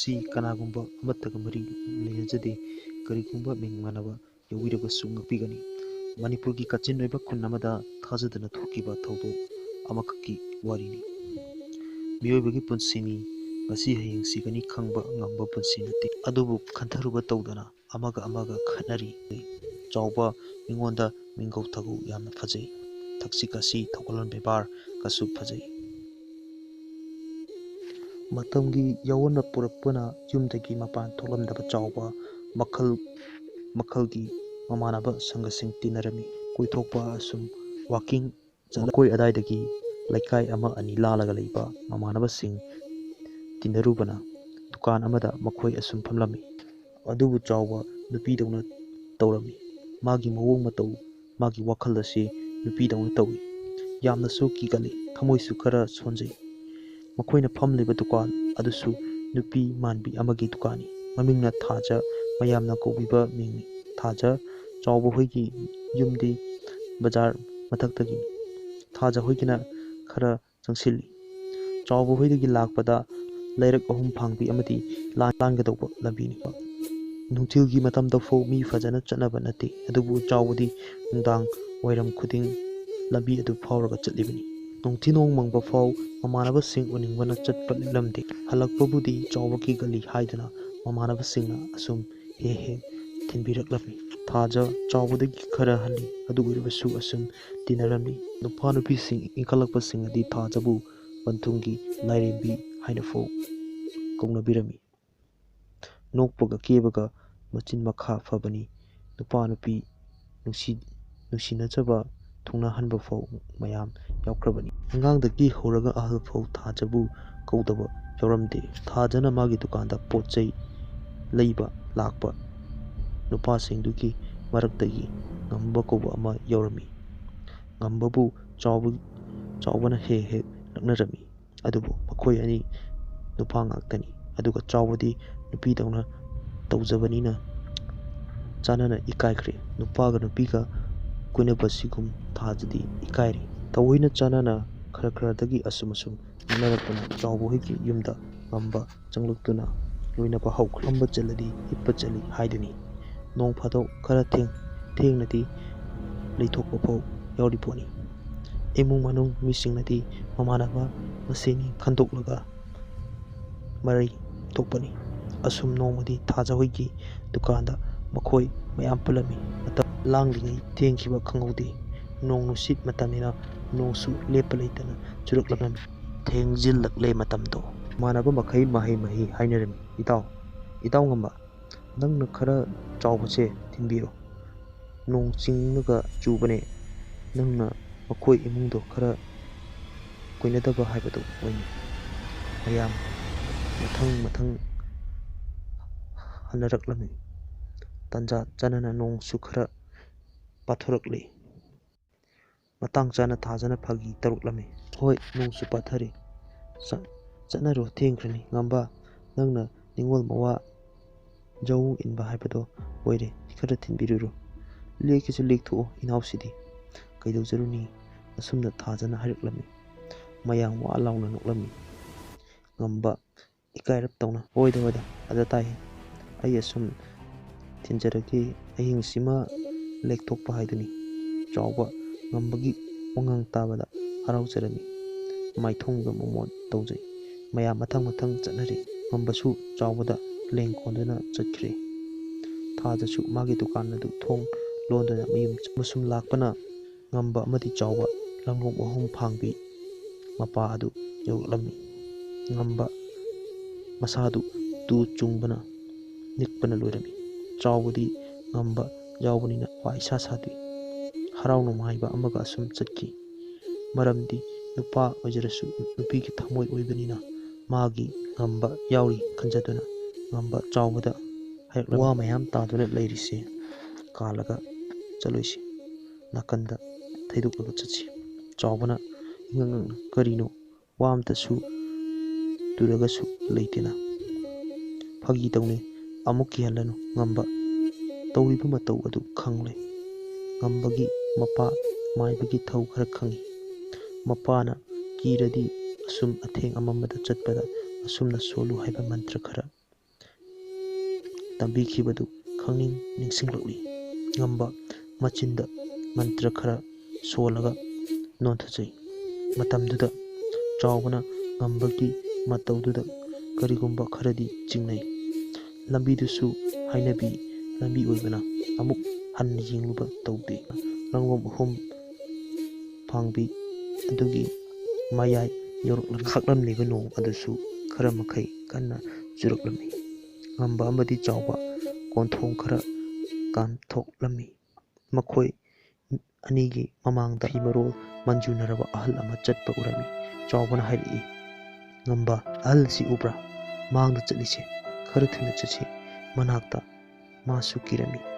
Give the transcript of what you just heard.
ꯃꯁꯤ ꯀꯅꯥꯒꯨꯝꯕ ꯑꯃꯠꯇꯒ ꯃꯔꯤ ꯂꯩꯅꯖꯗꯦ ꯀꯔꯤꯒꯨꯝꯕ ꯃꯤꯡ ꯃꯥꯟꯅꯕ ꯌꯥꯎꯕꯤꯔꯕꯁꯨ ꯉꯛꯄꯤꯒꯅꯤ ꯃꯅꯤꯄꯨꯔꯒꯤ ꯀꯥꯆꯤꯟ ꯑꯣꯏꯕ ꯈꯨꯟ ꯑꯃꯗ ꯊꯥꯖꯗꯅ ꯊꯣꯛꯈꯤꯕ ꯊꯧꯗꯣꯛ ꯑꯃꯈꯛꯀꯤ ꯋꯥꯔꯤꯅꯤ ꯃꯤꯑꯣꯏꯕꯒꯤ ꯄꯨꯟꯁꯤꯅꯤ ꯉꯁꯤ ꯍꯌꯦꯡ ꯁꯤꯒꯅꯤ ꯈꯪꯕ ꯉꯝꯕ ꯄꯨꯟꯁꯤ ꯅꯠꯇꯦ ꯑꯗꯨꯕꯨ ꯈꯟꯊꯔꯨꯕ ꯇꯧꯗꯅ ꯑꯃꯒ ꯈꯠꯅꯔꯤ ꯆꯥꯎꯕ ꯃꯤꯉꯣꯟꯗ ꯃꯤꯡꯒꯧ ꯊꯒꯧ ꯌꯥꯝꯅ ꯐꯖꯩ ꯊꯛꯁꯤ ꯈꯥꯁꯤ ꯊꯧꯒꯜꯂꯣꯟ ꯕꯦꯕꯥꯔ ꯀꯁꯨ ꯐꯖꯩ ꯃꯇꯝꯒꯤ ꯌꯥꯑꯣꯟꯅ ꯄꯨꯔꯛꯄꯅ ꯌꯨꯝꯗꯒꯤ ꯃꯄꯥꯟ ꯊꯣꯛꯂꯝꯗꯕ ꯆꯥꯎꯕ ꯃꯈꯜꯒꯤ ꯃꯃꯥꯟꯅꯕ ꯁꯪꯒꯁꯤꯡ ꯇꯤꯟꯅꯔꯝꯃꯤ ꯀꯣꯏꯊꯣꯛꯄ ꯑꯁꯨꯝ ꯋꯥꯀꯤꯡ ꯃꯈꯣꯏ ꯑꯗꯥꯏꯗꯒꯤ ꯂꯩꯀꯥꯏ ꯑꯃ ꯑꯅꯤ ꯂꯥꯜꯂꯒ ꯂꯩꯕ ꯃꯃꯥꯟꯅꯕꯁꯤꯡ ꯇꯤꯟꯅꯔꯨꯕꯅ ꯗꯨꯀꯥꯟ ꯑꯃꯗ ꯃꯈꯣꯏ ꯑꯁꯨꯝ ꯐꯝꯂꯝꯃꯤ ꯑꯗꯨꯕꯨ ꯆꯥꯎꯕ ꯅꯨꯄꯤꯗꯧꯅ ꯇꯧꯔꯝꯃꯤ ꯃꯥꯒꯤ ꯃꯑꯣꯡ ꯃꯇꯧ ꯃꯥꯒꯤ ꯋꯥꯈꯜ ꯑꯁꯤ ꯅꯨꯄꯤꯗꯧꯅ ꯇꯧꯏ ꯌꯥꯝꯅꯁꯨ ꯀꯤꯒꯜꯂꯤ ꯊꯃꯣꯏꯁꯨ ꯈꯔ ꯁꯣꯟꯖꯩ ꯃꯈꯣꯏꯅ ꯐꯝꯂꯤꯕ ꯗꯨꯀꯥꯟ ꯑꯗꯨꯁꯨ ꯅꯨꯄꯤ ꯃꯥꯟꯕꯤ ꯑꯃꯒꯤ ꯗꯨꯀꯥꯟꯅꯤ ꯃꯃꯤꯡꯅ ꯊꯥꯖ ꯃꯌꯥꯝꯅ ꯀꯧꯕꯤꯕ ꯃꯤꯡꯅꯤ ꯊꯥꯖ ꯆꯥꯎꯕ ꯍꯣꯏꯒꯤ ꯌꯨꯝꯗꯤ ꯕꯖꯥꯔ ꯃꯊꯛꯇꯒꯤꯅꯤ ꯊꯥꯖ ꯍꯣꯏꯒꯤꯅ ꯈꯔ ꯆꯪꯁꯤꯜꯂꯤ ꯆꯥꯎꯕ ꯍꯣꯏꯗꯒꯤ ꯂꯥꯛꯄꯗ ꯂꯩꯔꯛ ꯑꯍꯨꯝ ꯐꯥꯡꯕꯤ ꯑꯃꯗꯤ ꯂꯥꯟꯒꯗꯧꯕ ꯂꯝꯕꯤꯅꯤ ꯅꯨꯡꯊꯤꯜꯒꯤ ꯃꯇꯝꯗ ꯐꯥꯎ ꯃꯤ ꯐꯖꯅ ꯆꯠꯅꯕ ꯅꯠꯇꯦ ꯑꯗꯨꯕꯨ ꯆꯥꯎꯕꯗꯤ ꯅꯨꯡꯗꯥꯡ ꯋꯥꯏꯔꯝ ꯈꯨꯗꯤꯡ ꯂꯝꯕꯤ ꯑꯗꯨ ꯐꯥꯎꯔꯒ ꯆꯠꯂꯤꯕꯅꯤ ꯅꯣꯡꯊꯤ ꯃꯪꯕ ꯐꯥꯎ ꯃꯃꯥꯟꯅꯕꯁꯤꯡ ꯎꯅꯤꯡꯕꯅ ꯆꯠꯄ ꯂꯦꯞꯂꯝꯗꯦ ꯍꯜꯂꯛꯄꯕꯨꯗꯤ ꯆꯥꯎꯕ ꯀꯤꯒꯜꯂꯤ ꯍꯥꯏꯗꯨꯅ ꯃꯃꯥꯟꯅꯕꯁꯤꯡꯅ ꯑꯁꯨꯝ ꯍꯦꯛ ꯊꯤꯟꯕꯤꯔꯛꯂꯝꯃꯤ ꯊꯥꯖ ꯆꯥꯎꯕꯗꯒꯤ ꯈꯔ ꯍꯜꯂꯤ ꯑꯗꯨ ꯑꯣꯏꯔꯕꯁꯨ ꯑꯁꯨꯝ ꯇꯤꯟꯅꯔꯝꯃꯤ ꯅꯨꯄꯥ ꯅꯨꯄꯤꯁꯤꯡ ꯏꯟꯈꯠꯂꯛꯄꯁꯤꯡꯅꯗꯤ ꯊꯥꯖꯕꯨ ꯄꯟꯊꯨꯡꯒꯤ ꯂꯥꯏꯔꯦꯝꯕꯤ ꯍꯥꯏꯅꯐꯥꯎ ꯀꯧꯅꯕꯤꯔꯝꯃꯤ ꯅꯣꯛꯄꯒ ꯀꯦꯕꯒ ꯃꯆꯤꯟ ꯃꯈꯥ ꯐꯕꯅꯤ ꯅꯨꯄꯥ ꯅꯨꯄꯤ ꯅꯨꯡꯁꯤꯅꯖꯕ ꯊꯨꯡꯅꯍꯟꯕ ꯐꯥꯎ ꯃꯌꯥꯝ ꯌꯥꯎꯈ꯭ꯔꯕꯅꯤ ꯑꯉꯥꯡꯗꯒꯤ ꯍꯧꯔꯒ ꯑꯍꯜ ꯐꯥꯎ ꯊꯥꯖꯕꯨ ꯀꯧꯗꯕ ꯌꯥꯎꯔꯝꯗꯦ ꯊꯥꯖꯅ ꯃꯥꯒꯤ ꯗꯨꯀꯥꯟꯗ ꯄꯣꯠ ꯆꯩ ꯂꯩꯕ ꯂꯥꯛꯄ ꯅꯨꯄꯥꯁꯤꯡꯗꯨꯒꯤ ꯃꯔꯛꯇꯒꯤ ꯉꯝꯕ ꯀꯧꯕ ꯑꯃ ꯌꯥꯎꯔꯝꯃꯤ ꯉꯝꯕꯕꯨ ꯆꯥꯎꯕꯅ ꯍꯦꯛ ꯂꯛꯅꯔꯝꯃꯤ ꯑꯗꯨꯕꯨ ꯃꯈꯣꯏ ꯑꯅꯤ ꯅꯨꯄꯥ ꯉꯥꯛꯇꯅꯤ ꯑꯗꯨꯒ ꯆꯥꯎꯕꯗꯤ ꯅꯨꯄꯤꯗꯧꯅ ꯇꯧꯖꯕꯅꯤꯅ ꯆꯥꯟꯅꯅ ꯏꯀꯥꯏꯈ꯭ꯔꯦ ꯅꯨꯄꯥꯒ ꯅꯨꯄꯤꯒ ꯀꯣꯏꯅꯕꯁꯤꯒꯨꯝ ꯊꯥꯖꯗꯤ ꯏꯀꯥꯏꯔꯤ ꯊꯑꯣꯏꯅ ꯆꯥꯟꯅꯅ ꯈꯔꯗꯒꯤ ꯑꯁꯨꯝ ꯅꯛꯅꯔꯛꯇꯨꯅ ꯆꯥꯎꯕ ꯍꯣꯏꯒꯤ ꯌꯨꯝꯗ ꯉꯝꯕ ꯆꯪꯂꯛꯇꯨꯅ ꯂꯣꯏꯅꯕ ꯍꯧꯈ꯭ꯔꯦ ꯐꯝꯕ ꯆꯠꯂꯗꯤ ꯍꯤꯞꯄ ꯆꯠꯂꯤ ꯍꯥꯏꯗꯨꯅꯤ ꯅꯣꯡ ꯐꯥꯗꯣꯛ ꯈꯔ ꯊꯦꯡꯅꯗꯤ ꯂꯩꯊꯣꯛꯄ ꯐꯥꯎ ꯌꯥꯎꯔꯤꯄꯣꯠꯅꯤ ꯏꯃꯨꯡ ꯃꯅꯨꯡ ꯃꯤꯁꯤꯡꯅꯗꯤ ꯃꯃꯥꯟꯅꯕ ꯃꯁꯦꯅꯤ ꯈꯟꯗꯣꯛꯂꯒ ꯃꯔꯩ ꯊꯣꯛꯄꯅꯤ ꯑꯁꯨꯝ ꯅꯣꯡꯃꯗꯤ ꯊꯥꯖ ꯍꯣꯏꯒꯤ ꯗꯨꯀꯥꯟꯗ ꯃꯈꯣꯏ ꯃꯌꯥꯝ ꯄꯨꯜꯂꯝꯃꯤ ꯃꯇꯝ ꯂꯥꯡꯂꯤꯉꯩ ꯊꯦꯡꯈꯤꯕ ꯈꯪꯍꯧꯗꯦ ꯅꯣꯡ ꯅꯨꯡꯁꯤꯠ ꯃꯇꯝꯅꯤꯅ ꯅꯣꯡꯁꯨ ꯂꯦꯞꯄ ꯂꯩꯇꯅ ꯆꯨꯔꯛꯂꯝꯃꯤ ꯊꯦꯡꯖꯤꯜꯂꯛꯂꯦ ꯃꯇꯝꯗꯣ ꯏꯃꯥꯟꯅꯕ ꯃꯈꯩ ꯃꯍꯩ ꯍꯥꯏꯅꯔꯝꯃꯤ ꯏꯇꯥꯎ ꯉꯝꯕ ꯅꯪꯅ ꯈꯔ ꯆꯥꯎꯕꯁꯦ ꯊꯤꯟꯕꯤꯔꯣ ꯅꯣꯡ ꯆꯤꯡꯅꯒ ꯆꯨꯕꯅꯦ ꯅꯪꯅ ꯃꯈꯣꯏ ꯏꯃꯨꯡꯗꯣ ꯈꯔ ꯀꯣꯏꯅꯗꯕ ꯍꯥꯏꯕꯗꯣ ꯑꯣꯏꯅꯤ ꯃꯌꯥꯝ ꯃꯊꯪ ꯍꯟꯅꯔꯛꯂꯝꯃꯤ ꯇꯟꯖꯥ ꯆꯥꯅꯅ ꯅꯣꯡꯁꯨ ꯈꯔ ꯄꯥꯊꯣꯔꯛꯂꯦ ꯃꯇꯥꯡ ꯆꯥꯅ ꯊꯥꯖꯅ ꯐꯥꯒꯤ ꯇꯧꯔꯛꯂꯝꯃꯤ ꯍꯣꯏ ꯅꯣꯡꯁꯨ ꯄꯥꯊꯔꯦ ꯆꯠꯅꯔꯣ ꯊꯦꯡꯈ꯭ꯔꯅꯤ ꯉꯝꯕ ꯅꯪꯅ ꯅꯤꯡꯉꯣꯜ ꯃꯋꯥ ꯖꯧ ꯏꯟꯕ ꯍꯥꯏꯕꯗꯣ ꯑꯣꯏꯔꯦ ꯈꯔ ꯊꯤꯟꯕꯤꯔꯨꯔꯣ ꯂꯦꯛꯀꯦꯁꯨ ꯂꯦꯛꯊꯣꯛꯑꯣ ꯏꯅꯥꯎꯁꯤꯗꯤ ꯀꯩꯗꯧꯖꯔꯨꯅꯤ ꯑꯁꯨꯝꯅ ꯊꯥꯖꯅ ꯍꯥꯏꯔꯛꯂꯝꯃꯤ ꯃꯌꯥꯝ ꯋꯥ ꯂꯥꯎꯅ ꯅꯣꯛꯂꯝꯃꯤ ꯉꯝꯕ ꯏꯀꯥꯏꯔꯞ ꯇꯧꯅ ꯍꯣꯏꯗ ꯑꯗ ꯇꯥꯏꯍꯦ ꯑꯩ ꯑꯁꯨꯝ ꯊꯤꯟꯖꯔꯒꯦ ꯑꯍꯤꯡꯁꯤꯃ ꯂꯦꯛꯊꯣꯛꯄ ꯍꯥꯏꯗꯨꯅꯤ ꯆꯥꯎꯕ ꯉꯝꯕꯒꯤ ꯋꯥꯉꯥꯡ ꯇꯥꯕꯗ ꯍꯔꯥꯎꯖꯔꯝꯃꯤ ꯃꯥꯏꯊꯣꯡꯒ ꯃꯣꯃꯣꯟ ꯇꯧꯖꯩ ꯃꯌꯥꯝ ꯃꯊꯪ ꯆꯠꯅꯔꯤ ꯉꯝꯕꯁꯨ ꯆꯥꯎꯕꯗ ꯂꯦꯡ ꯀꯣꯟꯗꯨꯅ ꯆꯠꯈ꯭ꯔꯦ ꯊꯥꯖꯁꯨ ꯃꯥꯒꯤ ꯗꯨꯀꯥꯟ ꯑꯗꯨ ꯊꯣꯡ ꯂꯣꯟꯗꯨꯅ ꯃꯌꯨꯝ ꯑꯃꯁꯨꯡ ꯂꯥꯛꯄꯅ ꯉꯝꯕ ꯑꯃꯗꯤ ꯆꯥꯎꯕ ꯂꯝꯂꯣꯡ ꯑꯍꯨꯝ ꯐꯥꯡꯕꯤ ꯃꯄꯥ ꯑꯗꯨ ꯌꯧꯔꯛꯂꯝꯃꯤ ꯉꯝꯕ ꯃꯁꯥꯗꯨ ꯇꯨ ꯆꯨꯡꯕꯅ ꯅꯤꯛꯄꯅ ꯂꯣꯏꯔꯝꯃꯤ ꯆꯥꯎꯕꯗꯤ ꯉꯝꯕ ꯌꯥꯎꯕꯅꯤꯅ ꯋꯥ ꯏꯁꯥ ꯁꯥꯗꯦ ꯍꯔꯥꯎ ꯅꯨꯡꯉꯥꯏꯕ ꯑꯃꯒ ꯑꯁꯨꯝ ꯆꯠꯈꯤ ꯃꯔꯝꯗꯤ ꯅꯨꯄꯥ ꯑꯣꯏꯖꯔꯁꯨ ꯅꯨꯄꯤꯒꯤ ꯊꯃꯣꯏ ꯑꯣꯏꯕꯅꯤꯅ ꯃꯥꯒꯤ ꯉꯝꯕ ꯌꯥꯎꯔꯤ ꯈꯟꯖꯗꯨꯅ ꯉꯝꯕ ꯆꯥꯎꯕꯗ ꯍꯥꯏꯔꯛꯂꯝꯃꯤ ꯋꯥ ꯃꯌꯥꯝ ꯇꯥꯗꯨꯅ ꯂꯩꯔꯤꯁꯦ ꯀꯥꯜꯂꯒ ꯆꯠꯂꯣꯏꯁꯤ ꯅꯥꯀꯟꯗ ꯊꯩꯗꯣꯛꯂꯒ ꯆꯠꯁꯤ ꯆꯥꯎꯕꯅ ꯏꯉꯛꯉꯛꯅ ꯀꯔꯤꯅꯣ ꯋꯥ ꯑꯝꯇꯁꯨ ꯇꯨꯔꯒꯁꯨ ꯂꯩꯇꯦꯅ ꯐꯥꯒꯤ ꯇꯧꯅꯤ ꯑꯃꯨꯛ ꯀꯤꯍꯜꯂꯅꯨ ꯉꯝꯕ ꯇꯧꯔꯤꯕ ꯃꯇꯧ ꯑꯗꯨ ꯈꯪꯂꯦ ꯉꯝꯕꯒꯤ ꯃꯄꯥ ꯃꯥꯏꯕꯒꯤ ꯊꯧ ꯈꯔ ꯈꯪꯏ ꯃꯄꯥꯅ ꯀꯤꯔꯗꯤ ꯑꯁꯨꯝ ꯑꯊꯦꯡ ꯑꯃꯝꯕꯗ ꯆꯠꯄꯗ ꯑꯁꯨꯝꯅ ꯁꯣꯜꯂꯨ ꯍꯥꯏꯕ ꯃꯟꯇ꯭ꯔ ꯈꯔ ꯇꯝꯕꯤꯈꯤꯕꯗꯨ ꯈꯪꯅꯤꯡ ꯅꯤꯡꯁꯤꯡꯂꯛꯂꯤ꯫ ꯉꯝꯕ ꯃꯆꯤꯟꯗ ꯃꯟꯇ꯭ꯔ ꯈꯔ ꯁꯣꯜꯂꯒ ꯅꯣꯟꯊꯖꯩ꯫ ꯃꯇꯝꯗꯨꯗ ꯆꯥꯎꯕꯅ ꯉꯝꯕꯒꯤ ꯃꯇꯧꯗꯨꯗ ꯀꯔꯤꯒꯨꯝꯕ ꯈꯔꯗꯤ ꯆꯤꯡꯅꯩ꯫ ꯂꯝꯕꯤꯗꯨꯁꯨ ꯍꯩꯅꯕꯤ ꯂꯝꯕꯤ ꯑꯣꯏꯕꯅ ꯑꯃꯨꯛ ꯍꯟꯅ ꯌꯦꯡꯂꯨꯕ ꯇꯧꯗꯦ꯫ ꯂꯥꯡꯕꯝ 3 ꯐꯥꯡꯕꯤ ꯑꯗꯨꯒꯤ ꯃꯌꯥꯏ ꯌꯧꯔꯛꯂꯝꯃꯤ꯫ ꯈꯥꯛꯂꯝꯂꯤꯕ ꯅꯣꯡ ꯑꯗꯨꯁꯨ ꯈꯔ ꯃꯈꯩ ꯀꯟꯅ ꯆꯨꯔꯛꯂꯝꯃꯤ꯫ ꯉꯝꯕ ꯑꯃꯗꯤ ꯆꯥꯎꯕ ꯀꯣꯟꯊꯣꯡ ꯈꯔ ꯀꯥꯟꯊꯣꯛꯂꯝꯃꯤ꯫ ꯃꯈꯣꯏ ꯑꯅꯤꯒꯤ ꯃꯃꯥꯡꯗ ꯐꯤ ꯃꯔꯣꯜ ꯃꯟꯖꯨꯅꯔꯕ ꯑꯍꯜ ꯑꯃ ꯆꯠꯄ ꯎꯔꯝꯃꯤ꯫ ꯆꯥꯎꯕꯅ ꯍꯥꯏꯔꯛꯏ, "ꯉꯝꯕ, ꯑꯍꯜꯁꯤ ꯎꯕ꯭ꯔꯥ? ꯃꯥꯡꯗ ꯆꯠꯂꯤꯁꯦ, ꯈꯔ ꯊꯨꯅ ꯆꯠꯁꯤ꯫ ꯃꯅꯥꯛꯇ ꯃꯥꯁꯨ ꯀꯤꯔꯝꯃꯤ꯫